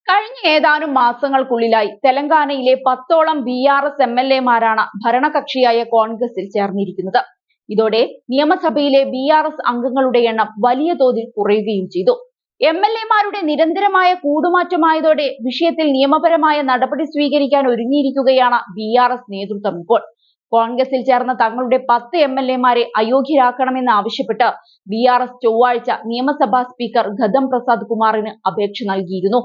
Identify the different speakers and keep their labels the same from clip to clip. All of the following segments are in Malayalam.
Speaker 1: കഴിഞ്ഞ ഏതാനും മാസങ്ങൾക്കുള്ളിലായി തെലങ്കാനയിലെ 10ഓളം BRS MLA-മാരാണ് ഭരണകക്ഷിയായ കോൺഗ്രസിൽ ചേർന്നിരിക്കുന്നത്. ഇതോടെ നിയമസഭയിലെ BRS അംഗങ്ങളുടെ എണ്ണം വലിയ തോതിൽ കുറയുകയും ചെയ്തു. MLA-മാരുടെ നിരന്തരമായ കൂടുമാറ്റമായതോടെ വിഷയത്തിൽ നിയമപരമായ നടപടി സ്വീകരിക്കാൻ ഒരുങ്ങിയിരിക്കുകയാണ് BRS നേതൃത്വം ഇപ്പോൾ. കോൺഗ്രസിൽ ചേർന്ന തങ്ങളുടെ 10 MLA-മാരെ അയോഗ്യരാക്കണമെന്ന് ആവശ്യപ്പെട്ട് BRS ചൊവ്വാഴ്ച നിയമസഭാ സ്പീക്കർ ഖദം പ്രസാദ് കുമാറിന് അപേക്ഷ നൽകിയിരുന്നു.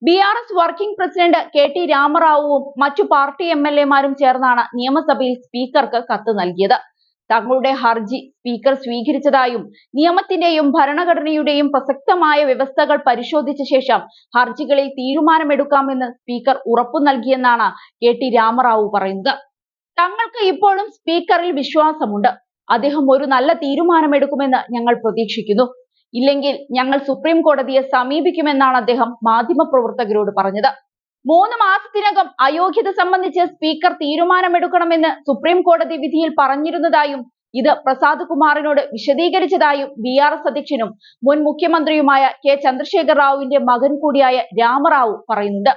Speaker 1: BRS വർക്കിംഗ് പ്രസിഡന്റ് KT രാമറാവുവും മറ്റു പാർട്ടി MLA-മാരും ചേർന്നാണ് നിയമസഭയിൽ സ്പീക്കർക്ക് കത്ത് നൽകിയത്. തങ്ങളുടെ ഹർജി സ്പീക്കർ സ്വീകരിച്ചതായും നിയമത്തിന്റെയും ഭരണഘടനയുടെയും പ്രസക്തമായ വ്യവസ്ഥകൾ പരിശോധിച്ച ശേഷം ഹർജികളിൽ തീരുമാനമെടുക്കാമെന്ന് സ്പീക്കർ ഉറപ്പു നൽകിയെന്നാണ് KT രാമറാവു പറയുന്നത്. തങ്ങൾക്ക് ഇപ്പോഴും സ്പീക്കറിൽ വിശ്വാസമുണ്ട്. അദ്ദേഹം ഒരു നല്ല തീരുമാനമെടുക്കുമെന്ന് ഞങ്ങൾ പ്രതീക്ഷിക്കുന്നു. ഇല്ലെങ്കിൽ ഞങ്ങൾ സുപ്രീം കോടതിയെ സമീപിക്കുമെന്നാണ് അദ്ദേഹം മാധ്യമപ്രവർത്തകരോട് പറഞ്ഞത്. 3 മാസത്തിനകം അയോഗ്യത സംബന്ധിച്ച് സ്പീക്കർ തീരുമാനമെടുക്കണമെന്ന് സുപ്രീം കോടതി വിധിയിൽ പറഞ്ഞിരുന്നതായും ഇത് പ്രസാദ് കുമാറിനോട് വിശദീകരിച്ചതായും BRS അധ്യക്ഷനും മുൻ മുഖ്യമന്ത്രിയുമായ K ചന്ദ്രശേഖർ റാവുവിന്റെ മകൻ കൂടിയായ രാമറാവു പറയുന്നുണ്ട്.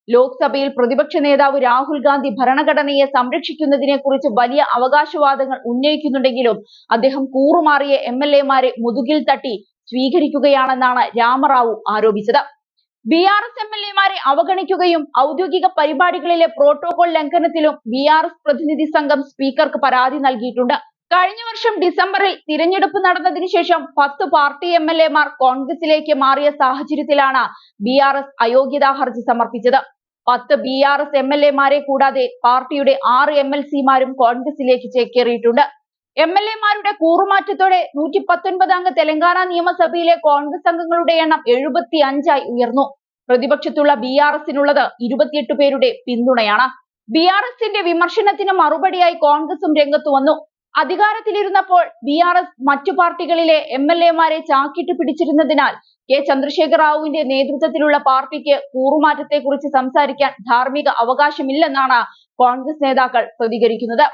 Speaker 1: ലോക്സഭയിൽ പ്രതിപക്ഷ നേതാവ് രാഹുൽ ഗാന്ധി ഭരണഘടനയെ സംരക്ഷിക്കുന്നതിനെ കുറിച്ച് വലിയ അവകാശവാദങ്ങൾ ഉന്നയിക്കുന്നുണ്ടെങ്കിലും അദ്ദേഹം കൂറുമാറിയ MLA-മാരെ മുതുകിൽ തട്ടി സ്വീകരിക്കുകയാണെന്നാണ് രാമറാവു ആരോപിച്ചത്. BRS MLA-മാരെ അവഗണിക്കുകയും ഔദ്യോഗിക പരിപാടികളിലെ പ്രോട്ടോകോൾ ലംഘനത്തിലും BRS പ്രതിനിധി സംഘം സ്പീക്കർക്ക് പരാതി നൽകിയിട്ടുണ്ട്. കഴിഞ്ഞ വർഷം ഡിസംബറിൽ തിരഞ്ഞെടുപ്പ് നടന്നതിനു ശേഷം 10 പാർട്ടി MLA-മാർ കോൺഗ്രസിലേക്ക് മാറിയ സാഹചര്യത്തിലാണ് BRS അയോഗ്യതാ ഹർജി സമർപ്പിച്ചത്. 10 BRS MLA-മാരെ കൂടാതെ പാർട്ടിയുടെ 6 MLC-മാരും കോൺഗ്രസിലേക്ക് ചേക്കേറിയിട്ടുണ്ട്. MLA-മാരുടെ കൂറുമാറ്റത്തോടെ 119 അംഗ തെലങ്കാന നിയമസഭയിലെ കോൺഗ്രസ് അംഗങ്ങളുടെ എണ്ണം 75 ഉയർന്നു. പ്രതിപക്ഷത്തുള്ള BRS-നുള്ളത് 28 പേരുടെ പിന്തുണയാണ്. BRS-ന്റെ വിമർശനത്തിന് മറുപടിയായി കോൺഗ്രസും രംഗത്തു വന്നു. അധികാരത്തിലിരുന്നപ്പോൾ BRS മറ്റു പാർട്ടികളിലെ MLA-മാരെ ചാക്കിട്ട് പിടിച്ചിരുന്നതിനാൽ K ചന്ദ്രശേഖർ റാവുവിന്റെ നേതൃത്വത്തിലുള്ള പാർട്ടിക്ക് കൂറുമാറ്റത്തെക്കുറിച്ച് സംസാരിക്കാൻ ധാർമ്മിക അവകാശമില്ലെന്നാണ് കോൺഗ്രസ് നേതാക്കൾ പ്രതികരിക്കുന്നത്.